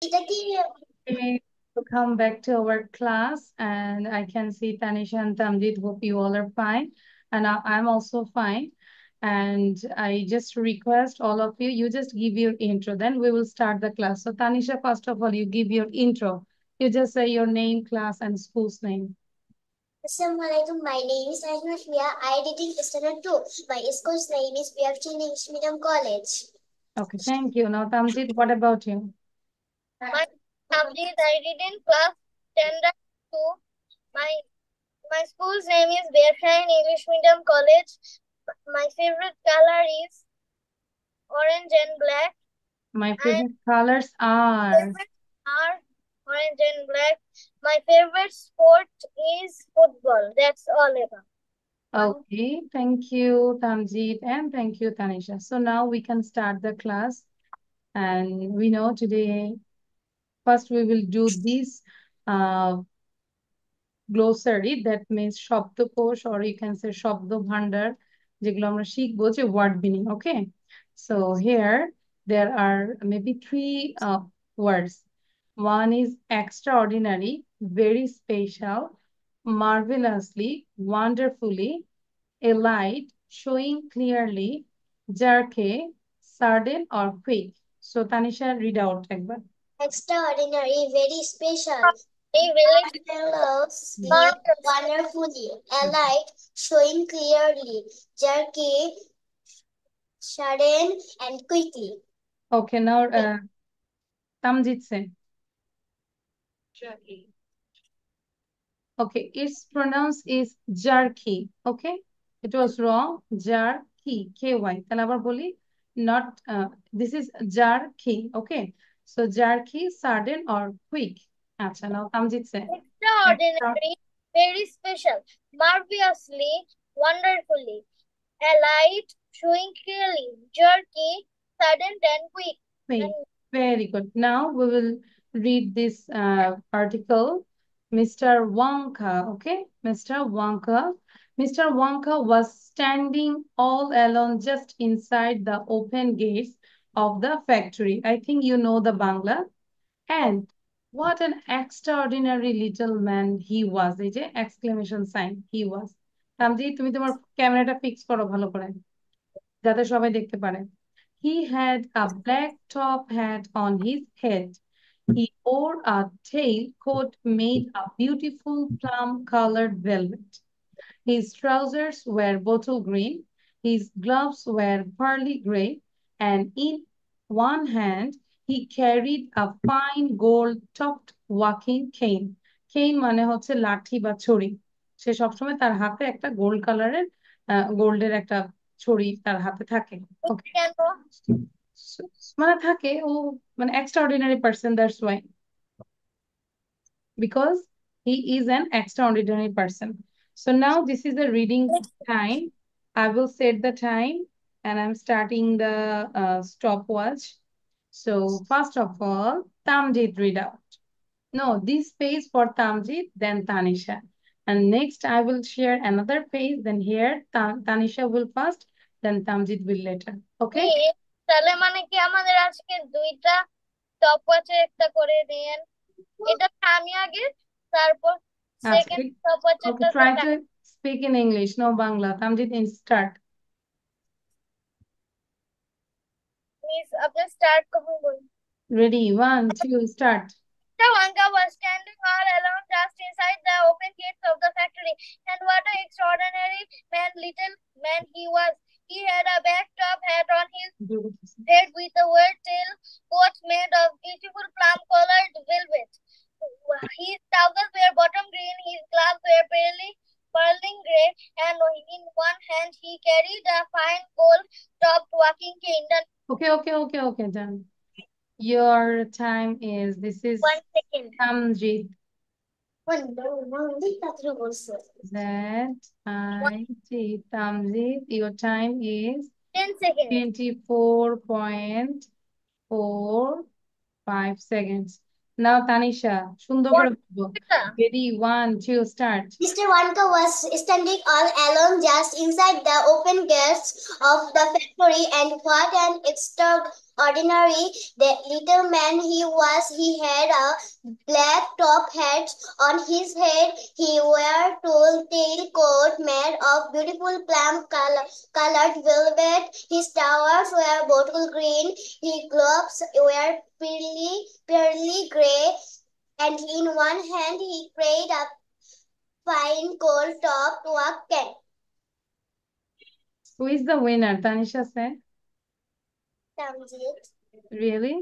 Okay, welcome back to our class, and I can see Tanisha and Tamjid. Hope you all are fine, and I'm also fine. And I just request all of you, you just give your intro, then we will start the class. So Tanisha, first of all, you give your intro. You just say your name, class, and school's name. Assalamualaikum. My name is Najma Shmia. I reading standard 2. My school's name is BFT English Medium College. Okay, thank you. Now, Tamjid, what about you? My subject I read in class standard 2. My my school's name is Bearshine English Medium College. My favorite color is orange and black. My And favorite colors are. favorite are orange and black. My favorite sport is football. That's all about. Okay, thank you, Tamjid, and thank you, Tanisha. So now we can start the class. And we know today, first we will do this uh, glossary, that means শব্দকোষ, or you can say শব্দ ভান্ডার, যেগুলো আমরা শিখবো যে word meaning. Okay, so here there are maybe three words. One is extraordinary, very special, marvelously, wonderfully, elite, showing clearly, jerky, sudden or quick. So Tanisha, read out একবার. Extraordinary, very special. Marvelous, wonderfully, alike, showing clearly, jerky, sudden, and quickly. Okay, now Tamjid say. Okay, its pronounce is jerky. Okay, it was wrong. Jerky, K-Y. তাহলে আবার বলি, not this is jerky. Okay, so jerky, sudden or quick. আচ্ছা, now Tamjid say. Extraordinary, very special, marvelously, wonderfully, alike, showing clearly, jerky, sudden, and quick. Wait, very good. Now we will read this article. Mr. Wonka, okay? Mr. Wonka. Mr. Wonka was standing all alone just inside the open gates of the factory. I think you know the Bangla. And what an extraordinary little man he was. এই যে exclamation sign, he was. তামজি, তুমি তোমার ক্যামেরাটা fix করো ভালো করে, যাতে সবাই দেখতে পারে। He had a black top hat on his head. He wore a tailcoat made of beautiful plum-colored velvet. His trousers were bottle green. His gloves were pearly gray. And in one hand, he carried a fine gold-topped walking cane. Cane মানে হচ্ছে লাঠি বা ছড়ি। সে সবসময় তার হাতে একটা gold কালারের গোল্ডের একটা ছড়ি তার হাতে থাকে। ওকে, মানে থাকে ও, মানে extraordinary person, that's why, because he is an extraordinary person. So now this is the reading time. I will set the time and I'm starting the stopwatch. So first of all, Tamjid read out. No, this page for Tamjid, then Tanisha. And next I will share another page, then here Tanisha will first, then Tamjid will later. Okay? তাহলে মানে কি আমাদের আজকে দুইটা top ওয়াচের একটা করে দেন, এটা আমি আগে, তারপর second top Okay, ওয়াচেরটা try to speak in English, no Bangla. Tamjid, start. Miss আপনি স্টার্ট কখন বলুন। Ready, 1, 2, start. The Wanga was standing all alone just inside the open gates of the factory. And what an extraordinary little man he was. He had a back-top hat on his head with a word tail coat made of beautiful plum-colored velvet. His trousers were bottom green, his gloves were pearling gray, and in one hand he carried a fine gold-topped walking cane. Okay, done. Your time is, this is 1 second. Tamjid. That Tamjid, your time is 10 seconds. 24.45 seconds. Now Tanisha, সুন্দর করে বলবো। Ready, 1, 2, start. Mr. Wanka was standing all alone just inside the open gates of the factory, and what an ordinary the little man he had a black top hat on his head. He wore tall tail coat made of beautiful colored velvet. His towers were bottle green. His gloves were pearly gray, and in one hand he carried a fine gold-topped work pen. Who is the winner? Tanisha said. Tamjid. Really?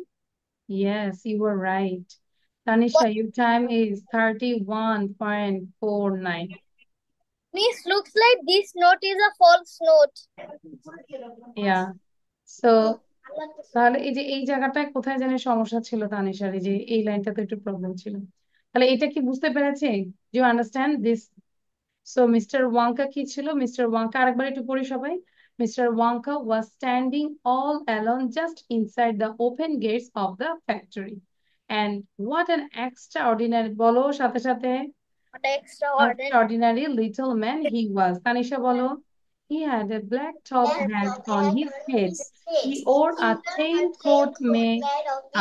Yes, you were right. Tanisha, your time is 31.49. Miss, looks like this note is a false note. Yeah. So তাহলে এই যে এই জায়গাটায় কোথায় যেন সমস্যা ছিল তানিশার, এই যে এই লাইনটাতে একটু প্রবলেম ছিল। তাহলে এটা কি বুঝতে পেরেছে? Do you understand this? So Mister Wonka কি ছিল? মিস্টার ওয়াঙ্কা আরেকবার একটু পড়ি সবাই। Mister Wonka was standing all alone just inside the open gates of the factory. And what an extraordinary, বলো সাথে সাথে। Extraordinary little man he was. Tanisha bolo. He had a black top hat on his head. He wore a tailcoat made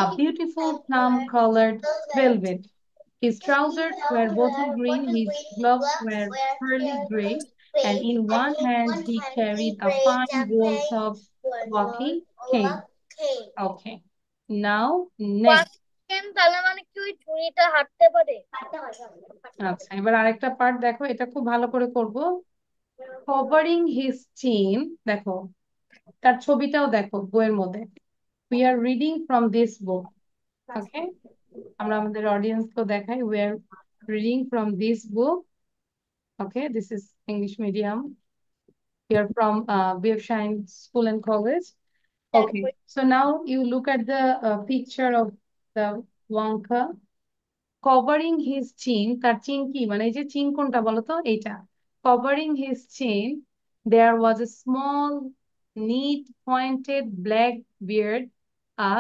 a beautiful plum-colored velvet. His trousers were bottle green, his gloves were pearly gray, and in one hand he carried a fine gold-topped walking cane. Okay. Now, next. তাহলে মানে কি ওই ঝুড়িটা হাঁটতে পারে? আচ্ছা, এবার আরেকটা পার্ট দেখো, এটা খুব ভালো করে করব। কভারিং হিজ চিন, দেখো তার ছবিটাও দেখো বইয়ের মধ্যে। We are reading from this book. Okay, আমরা আমাদের অডিয়েন্সকেও দেখাই, we are reading from this book. Okay, this is English medium. We are from BF Shine School and College. Okay, so now you look at the picture of the Wonka covering his chin. তার চিন কি, মানে এই যে চিন কোনটা বলতো? এইটা covering his chin. There was a small neat pointed black beard, a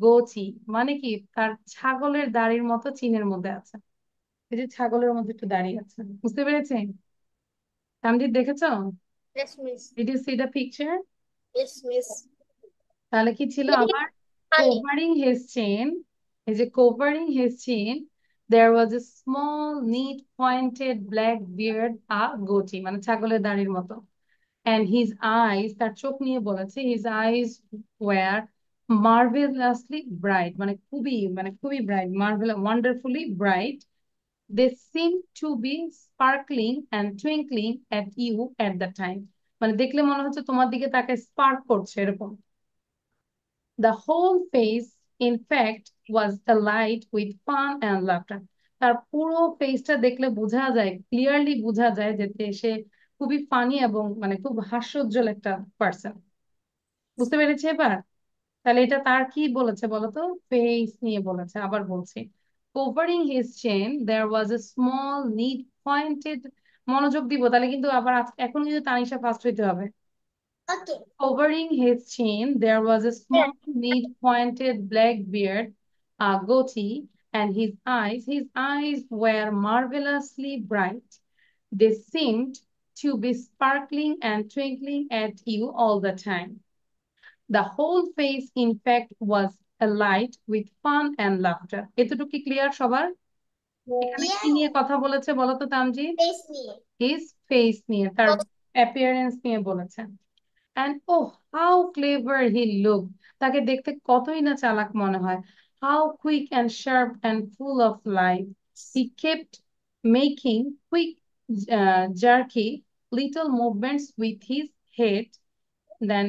goatee, মানে কি তার ছাগলের দাড়ির মতো চিনের মধ্যে আছে। এই যে ছাগলের মধ্যে একটু দাড়ি আছে, বুঝতে পেরেছেন? তামজিৎ দেখেছো? Yes, miss. Did you see the picture? Yes, miss. তাহলে কি ছিল আবার? Covering his chin. এই যে covering his chin, there was a small neat pointed black beard, a goatee, মানে ছাগলের দাড়ির মতো। And his eyes, তার চোখ নিয়ে বলেছে, his eyes were marvelously bright, মানে খুবই bright, marvelous, wonderfully bright. They seemed to be sparkling and twinkling at you at the time. মানে দেখলে মনে হচ্ছে তোমার দিকে তাকে স্পার্ক করছে এরকম। The whole face, in fact, was alight with fun and laughter. তার পুরো ফেসটা দেখলে বোঝা যায়, ক্লিয়ারলি বোঝা যায় যে সে খুবই ফানি এবং মানে খুব হাস্যোজ্জ্বল একটা পার্সন। বুঝতে পেরেছি এবার? তাহলে এটা তার কি বলেছে বলতো? ফেস নিয়ে বলেছে। আবার বলছি, covering his chin there was a small neat pointed, মনোযোগ দিব তাহলে কিন্তু আবার এখন কিন্তু তানিশা ফার্স্ট হইতে হবে। Okay. Covering his chin there was a small neat pointed black beard, a goatee, and his eyes were marvelously bright. They seemed to be sparkling and twinkling at you all the time. The whole face, in fact, was alight with fun and laughter. এতটুকু কি clear সবার? এখানে কি নিয়ে কথা বলেছে বলতো Tamjit? Face নিয়ে। His face নিয়ে, তার অ্যাপিয়ারেন্স নিয়ে বলেছেন। And oh, how clever he looked! তাকে দেখতে কতই না চালাক মনে হয়। How quick and sharp and full of life. He kept making quick, jerky little movements with his head, then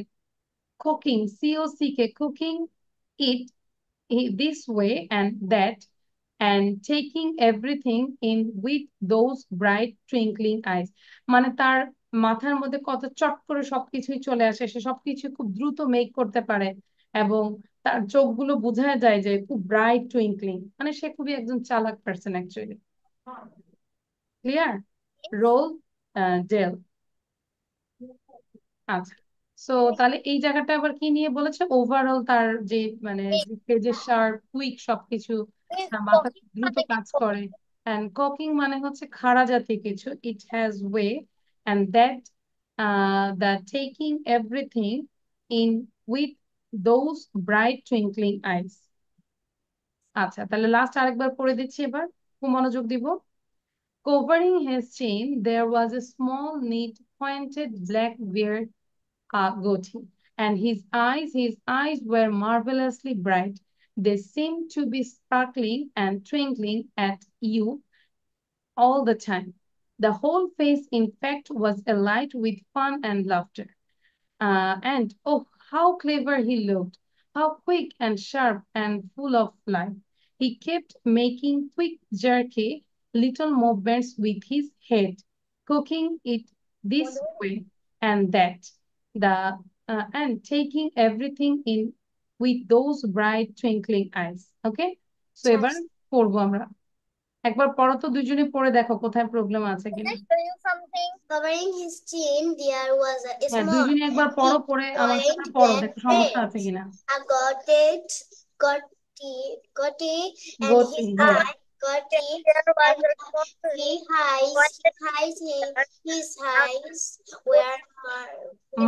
cooking, C-O-C-K, cooking it this way and that, and taking everything in with those bright twinkling eyes. মানে তার মাথার মধ্যে কত চট করে সবকিছুই চলে আসে, সে সবকিছু খুব দ্রুত মেক করতে পারে, এবং তার চোখগুলো বোঝা যায় যে খুব ব্রাইট টুইঙ্কলিং, মানে সে খুবই একজন চালাক পার্সন অ্যাকচুয়ালি। ক্লিয়ার? রোল জেল। আচ্ছা, সো তাহলে এই জায়গাটা আবার কি নিয়ে বলেছে? ওভারঅল তার যে মানে যে শার্প কুইক সবকিছু, তার মাথা খুব দ্রুত কাজ করে। এন্ড ককিং মানে হচ্ছে খাড়া জাতীয় কিছু, it has way, and that the taking everything in with those bright twinkling eyes. আচ্ছা, তাহলে লাস্ট আরেকবার পড়ে দিচ্ছি এবার, খুব মনোযোগ দিব। Covering his chin, there was a small, neat, pointed black beard goatee, and his eyes were marvelously bright. They seemed to be sparkling and twinkling at you all the time. The whole face, in fact, was alight with fun and laughter. And oh, how clever he looked! How quick and sharp and full of life! He kept making quick, jerky little movements with his head, cooking it this way and that, and taking everything in with those bright, twinkling eyes. Okay? So এবার পড়বো আমরা। একবার পড়ো তো, দুজনে পড়ে দেখো কোথায় প্রবলেম আছে কিনা। Tell you something. Covering his chin, there was a হ্যাঁ, small, দুজনে একবার পড়ো, পড়ে আমার সাথে point পড়ো, black দেখো সমস্যা beard. আছে কিনা। I got it, got it, and গতি, his হ্যাঁ। eye got it, and his eyes were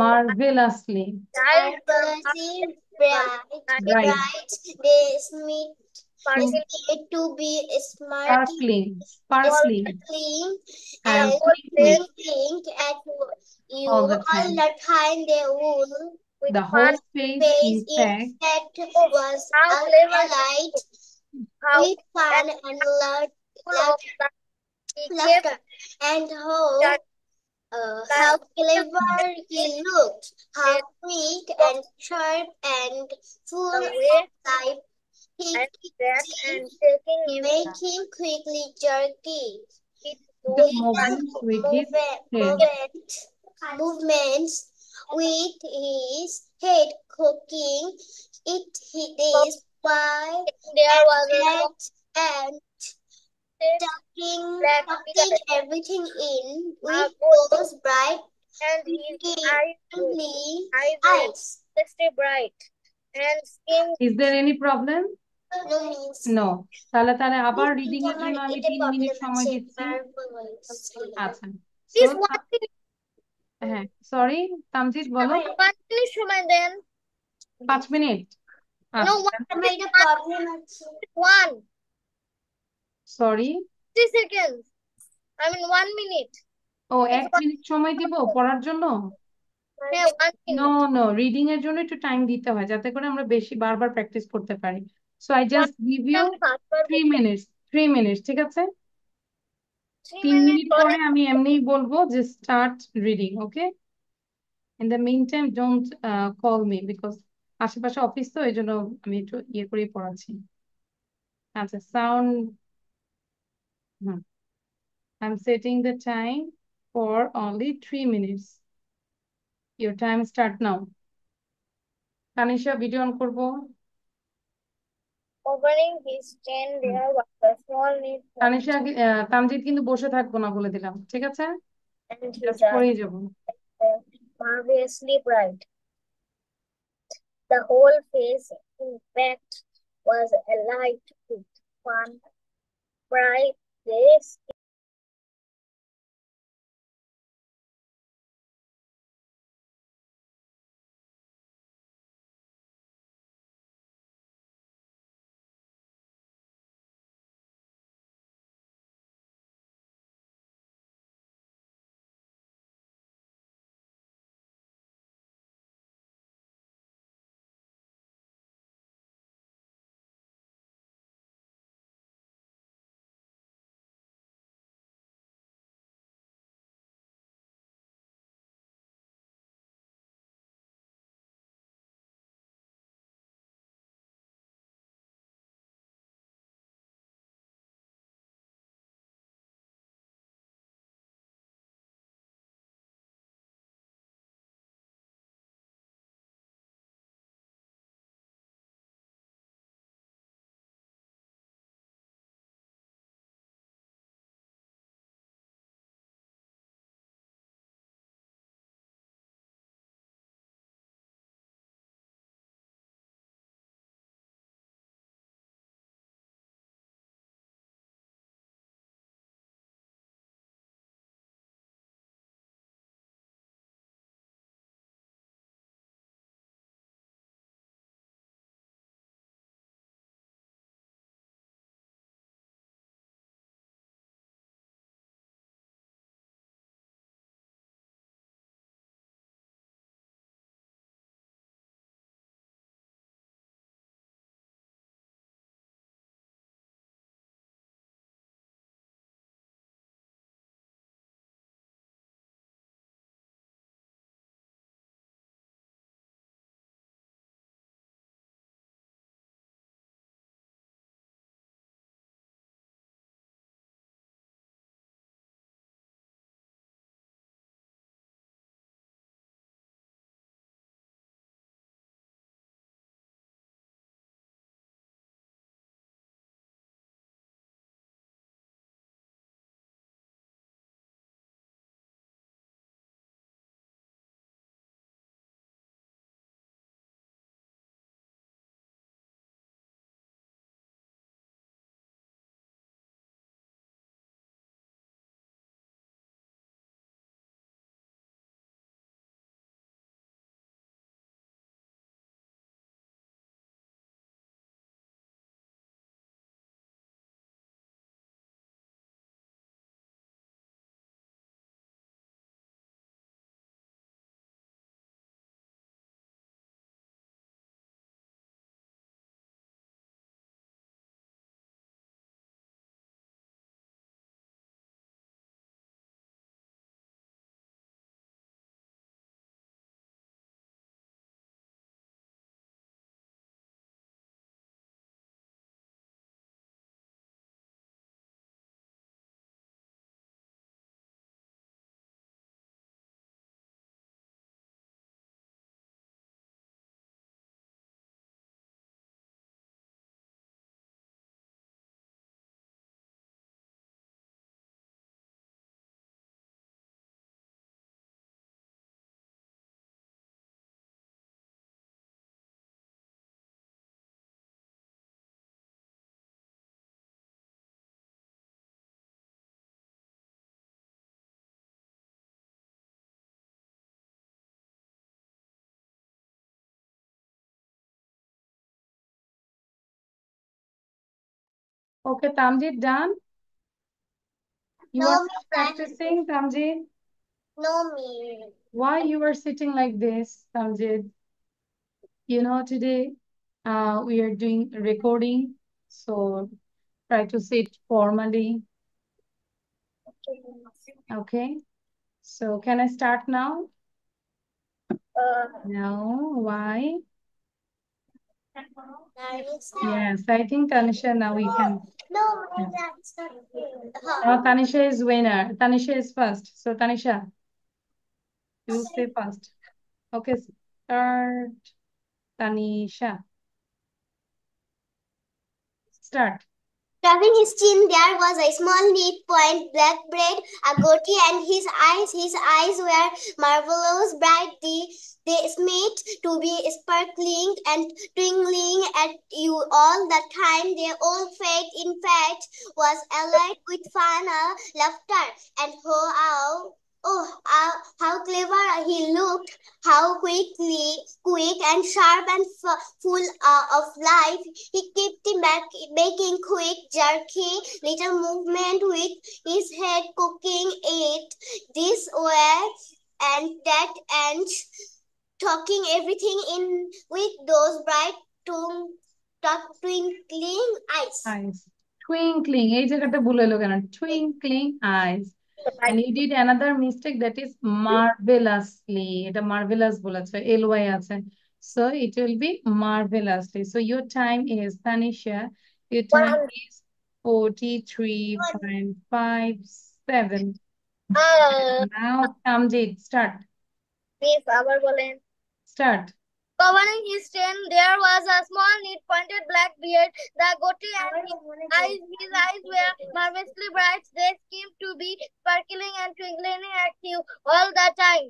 Marvelously marvelously bright, bright. They seemed to be sparkling, sparkling and and twinkling twinkling at you all the all time. the time. They would with The whole face, face in in fact, fact was alight with fun and laughter, and how clever he looked, how quick and sharp and full of life. He kept making quickly jerky the movements with his head. movements with his head, cooking it this why there was and tucking everything in with those bright and twinkling eyes. Stay bright and skin. Is there any problem? No means No. তাহলে তাহলে আবার reading এর জন্য আমি 3 minute সময় দিচ্ছি। আচ্ছা, so Please 1 minute. হ্যাঁ, সরি তামজিৎ বলো। 1 minute সময় দেন। 5 মিনিট। No, আচ্ছা, 1 minute problem আছে। 1 sorry. 60 seconds. I mean 1 minute. ও 1 মিনিট সময় দিব পড়ার জন্য। হ্যাঁ 1 নো minute. নো, রিডিং এর জন্য একটু টাইম দিতে হয় যাতে করে আমরা বেশি বারবার প্র্যাকটিস করতে পারি। So I just give you 3 minutes, 3 minutes, ঠিক আছে? 3 3 মিনিট minutes পরে আমি এমনিই বলবো যে start reading, okay? In the meantime don't call me, because আশেপাশে অফিস তো, এই জন্য আমি একটু ইয়ে করেই পড়াচ্ছি। আচ্ছা, sound, hmm, I am setting the time for only 3 minutes. Your time start now. Tanisha video on করবো। covering his chin there was a small neat Tanisha Tamjit কিন্তু বসে থাকবো না বলে দিলাম, ঠিক আছে? and his জাস্ট পড়েই যাবো। marvelously bright. The whole face, in fact, was alight with fun, bright. This Okay, Tamjid, done? You No, are me, practicing, Tamjid? no, me. Why you are sitting like this, Tamjid? Today we are doing recording, so try to sit formally. Okay, so can I start now? No, why? Yes, I think Tanisha now we can. No, Yeah. that's not good. Now Tanisha is winner. Tanisha is first. So Tanisha, you say first. Okay, start. Tanisha, start. Rubbing his chin, there was a small neat point, black braid, a goatee, and his eyes were marvelous bright. They seemed to be sparkling and twinkling at you all the time. Their old face, in fact, was alight with fun, laughter, and how clever he looked, how quick and sharp and full of life. He kept making quick, jerky little movement with his head, cooking it this way and that, and talking everything in with those bright, twinkling eyes. Eyes. Twinkling. এই জায়গাটা ভুল হলো কেন? Twinkling eyes. And you did another mistake, that is marvelously. এটা marvelous বলেছে, ly আছে. So it will be marvelously. So your time is, Tanisha, your time is 43.57. Now Tamjid, start. Miss, আবার বলেন। Start. Covering his chin, there was a small, neat, pointed black beard. The goatee and his eyes were marvelously bright. They seemed to be sparkling and twinkling at you all the time.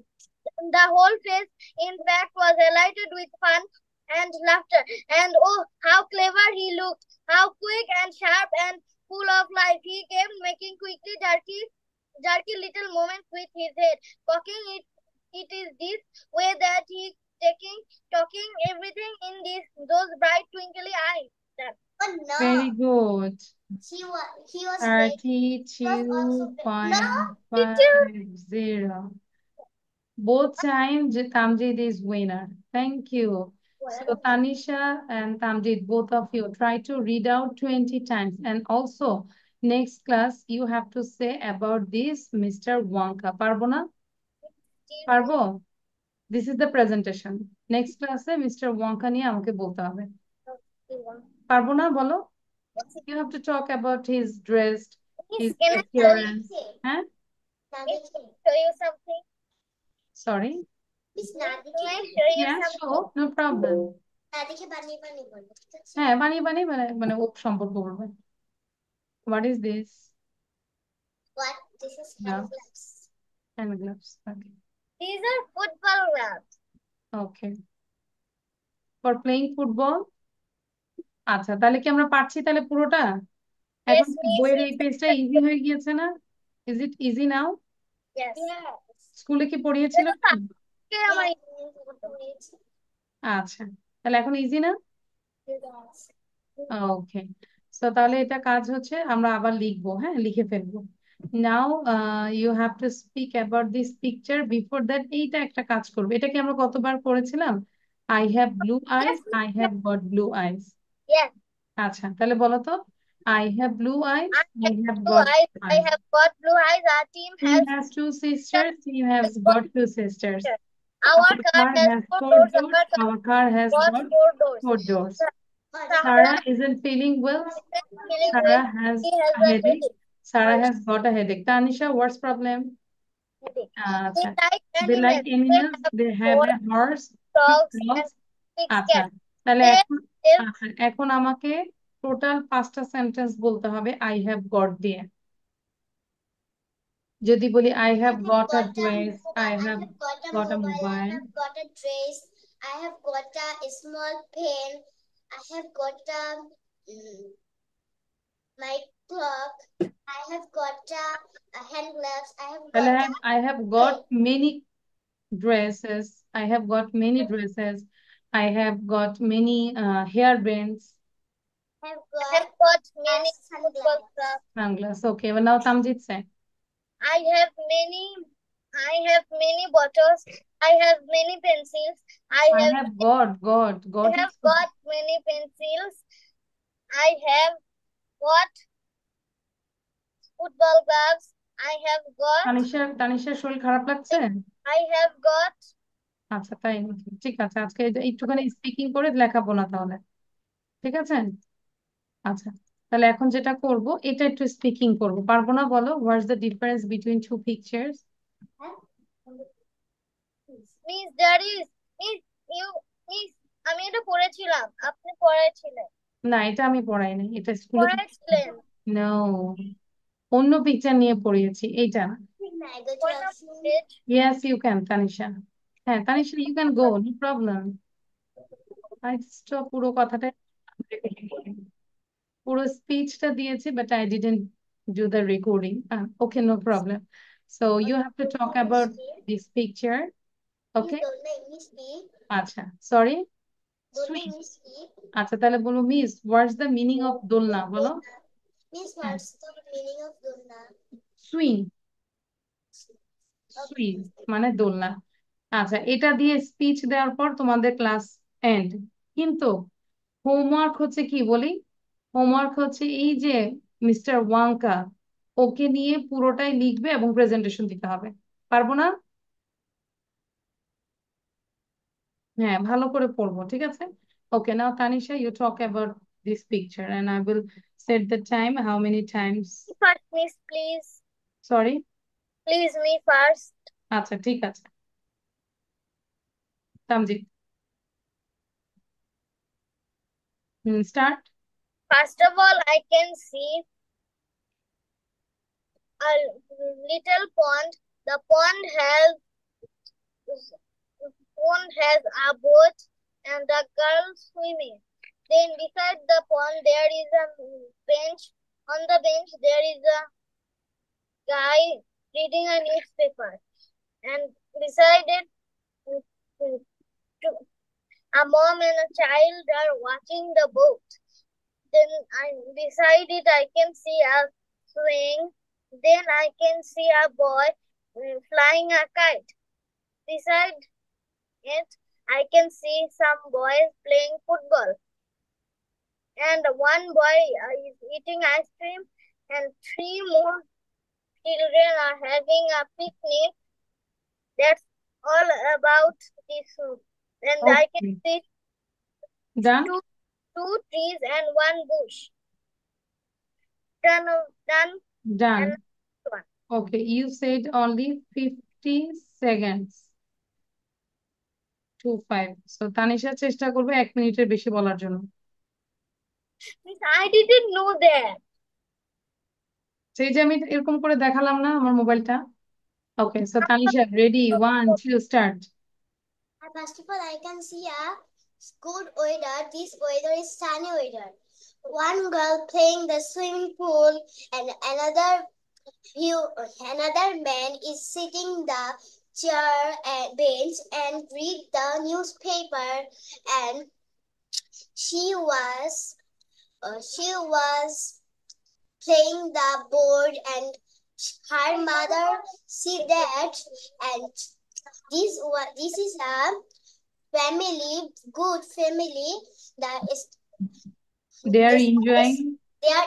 The whole face, in fact, was alighted with fun and laughter. And oh, how clever he looked! How quick and sharp and full of life! He kept making quickly jerky little movements with his head, cocking it. It is this way that he talking everything in those bright twinkly eyes. Oh no! Very good. He was 32.50. Both times Tamjid is winner. Thank you. So Tanisha and Tamjid, both of you, try to read out 20 times. And also, next class, you have to say about this Mr. Wonka. Parbo na? Parbo? This is the presentation. Next class, Mr. Wonka niye আমাকে বলতে হবে। পারবো না বলো? You have to talk about his dress, his appearance. Huh? Can I show you something? Sorry? Can I show you Yeah, something? sure, no problem. দেখে বানিয়ে বানিয়ে বলবো। হ্যাঁ, বানিয়ে বানিয়ে মানে ও সম্পর্ক বলবে। What is this? What? This is Yeah. hand gloves. Hand gloves. Okay. These are football gloves. Okay. For playing football? আচ্ছা, তাহলে কি আমরা পারছি তাহলে পুরোটা? এখন Yes, কি miss. বইয়ের এই পেজটা ইজি হয়ে গিয়েছে না? Is it easy now? Yes. স্কুলে কি পড়িয়েছিল? কে আমার আচ্ছা, তাহলে এখন ইজি না? Yes. ওকে, সো তাহলে এটা কাজ হচ্ছে আমরা আবার লিখবো, হ্যাঁ লিখে ফেলবো। Now you have to speak about this picture. Before that এইটা একটা কাজ করবো। এটা কি আমরা কতবার করেছিলাম? I have blue eyes, I have got blue eyes. Yes. আচ্ছা, তাহলে বলো তো, I have blue eyes, I have Blue got eyes. I eyes. have got blue eyes. Our team He has has two sisters, he has got two sisters. Our Our car car has has four four doors. doors, our car has Got got four doors. four doors. Sarah Sarah isn't feeling well. is feeling Sarah well. has He has a a headache. headache. Sarah has got a headache. Tanisha, what's problem? They আচ্ছা, they like like animals. animals. They They have have a horse, two dogs and dogs. 6 আচ্ছা, cats. তাহলে They এখন live. আচ্ছা, এখন আমাকে total 5টা sentence বলতে হবে আই হ্যাভ গট দিয়ে। যদি বলি I have got a dress, I have got a I mobile. have got a dress. I have got a small pen. I have got my clock. I have got a hand gloves. I have তাহলে got I have got many dresses. I have got many dresses. I have got many hair bands. I have got many football clubs. Sunglass. Okay. Well, now Tamjit say. I have many bottles. I have many pencils. I have got is got many pencils. I have got football gloves. I have got তানিশার শরীর খারাপ লাগছে? I have got আচ্ছা, তাই নাকি? ঠিক আছে, আজকে একটুখানি স্পিকিং করে লেখাবো না তাহলে, ঠিক আছে? আচ্ছা, তাহলে এখন যেটা করব এটা একটু স্পিকিং করব, পারবো না? বলো, what's the difference between two pictures? Miss that is miss you miss আমি এটা পড়েছিলাম, আপনি পড়েছিলেন। না, এটা আমি পড়াই নাই, এটা স্কুলে পড়েছিলেন। নো, অন্য পিকচার নিয়ে পড়িয়েছি, এইটা। Yes you can Tanisha. হ্যাঁ Tanisha, you can go, no problem. পুরো কথাটা পুরো স্পিচটা দিয়েছি, but I didn't do the recording. Okay, no problem. So you have to talk about this picture. Okay, আচ্ছা, সরি। আচ্ছা, তাহলে বলো, miss what's the meaning of দোলনা? বলো। সুইং, সুইং মানে দোলনা। আচ্ছা, এটা দিয়ে স্পিচ দেওয়ার পর তোমাদের ক্লাস এন্ড। কিন্তু হোমওয়ার্ক হচ্ছে কি বলি, হোমওয়ার্ক হচ্ছে এই যে মিস্টার ওয়াঙ্কা, ওকে নিয়ে পুরোটাই লিখবে এবং প্রেজেন্টেশন দিতে হবে। পারবো না? হ্যাঁ, ভালো করে পড়বো, ঠিক আছে? Okay, now Tanisha, you talk about this picture and I will set the time, how many times. First miss please. Sorry, please me first. আচ্ছা, ঠিক আছে। Tamjit, start. First of all, I can see a little pond. The pond has a boat and a girl swimming. Then beside the pond there is a bench. On the bench there is a guy reading a newspaper. And beside it, a mom and a child are watching the boat. Then beside it I can see a swing. Then I can see a boy flying a kite. Beside it I can see some boys playing football. And one boy is eating ice cream, and three more children are having a picnic. That's all about this. And I can see Done. two trees and one bush. Done. Done. And one. Okay, you said only 50 seconds. 25. So Tanisha চেষ্টা করবে 1 মিনিটের বেশি বলার জন্য। I didn't know that. সেই যে আমি এরকম করে দেখালাম না আমার মোবাইলটা। Okay, so Tanisha, ready, 1 2 start. First of all, I can see a good weather. This weather is sunny weather. One girl playing the swimming pool, and another man is sitting the chair and bench and read the newspaper, and she was playing the board, and her mother see that, and this is a family, good family that is They are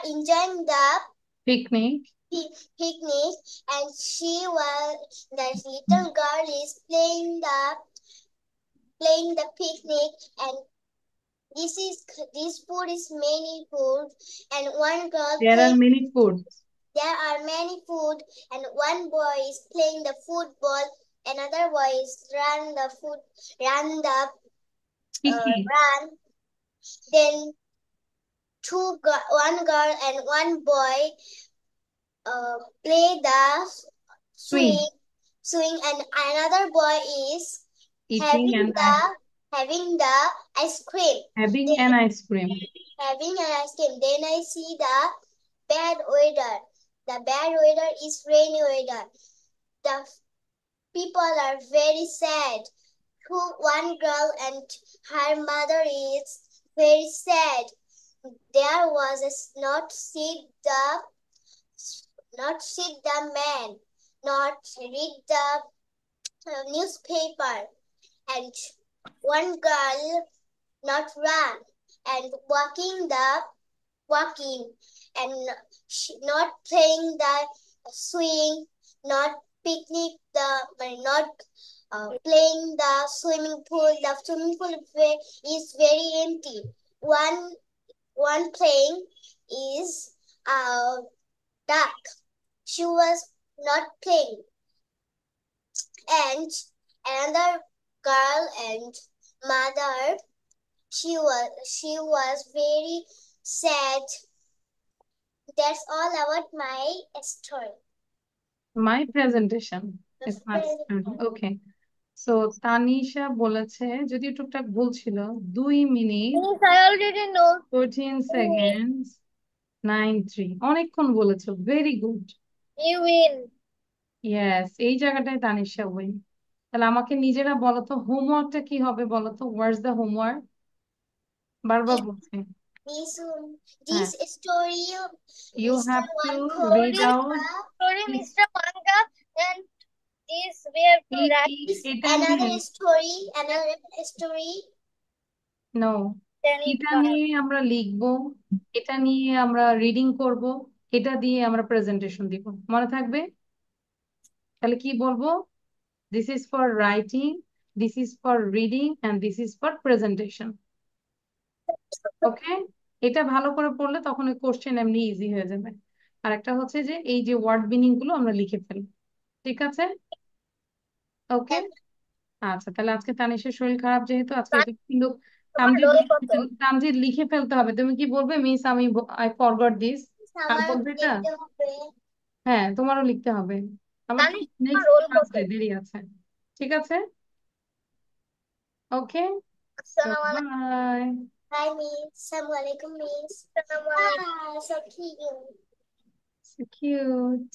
enjoying the picnic. picnic, and the little girl is playing the picnic, and this food is many food, and one girl There are many foods. There are many food, and one boy is playing the football. Another boy is run. Then one girl and one boy play the swing, and another boy is having the ice cream. Having an ice cream. Then I see the bad weather. The bad weather is rainy weather. The people are very sad. One girl and her mother is very sad. there was not sit the man, not read the newspaper, and one girl not run, and walking, and not playing the swing, not picnic not playing the swimming pool. The swimming pool is very empty. One playing is a duck. She was not playing, and another girl and mother, she was very sad. That's all about my story. My presentation is my story. Okay, so Tanisha বলেছে, যদিও টুকটাক ভুল ছিল, 2 minute Yes, I already know. 14 second 93, অনেকক্ষণ বলেছো, very good. You win. Yes, এই জায়গাটায় Tanisha win. তাহলে আমাকে নিজেরা বলো তো, হোমওয়ার্কটা কি হবে বলো তো, হোয়াটস দ্য হোমওয়ার্ক? বারবার বলছি। This হ্যাঁ, story, you Mr. Have to Wanko, read out. story, Mr. Wanka, and this we have to write. এটা নিয়ে Another story. No, Then it এটা নিয়ে আমরা লিখবো, এটা নিয়ে আমরা রিডিং করব, এটা দিয়ে আমরা প্রেজেন্টেশন দিব, মনে থাকবে? তাহলে কি বলবো? This is for writing, this is for reading, and this is for presentation. Okay, এটা ভালো করে পড়লে তখন ওই কোশ্চেন এমনি ইজি হয়ে যাবে। আর একটা হচ্ছে যে এই যে ওয়ার্ড মিনিং গুলো আমরা লিখে ফেলি, ঠিক আছে? ওকে, আচ্ছা, তাহলে আজকে তানিশের শরীর খারাপ যেহেতু, আজকে এটা কিন্তু তামজিৎ তামজিৎ লিখে ফেলতে হবে। তুমি কি বলবে? মিস আমি আই ফরগট দিস, আর বলবে এটা? হ্যাঁ, তোমারও লিখতে হবে, আমার তো নেক্সট ক্লাসে দেরি আছে। ঠিক আছে, ওকে, by. Hi, Miss. Assalamualaikum, Miss. Assalamualaikum. Ah, so cute. So cute.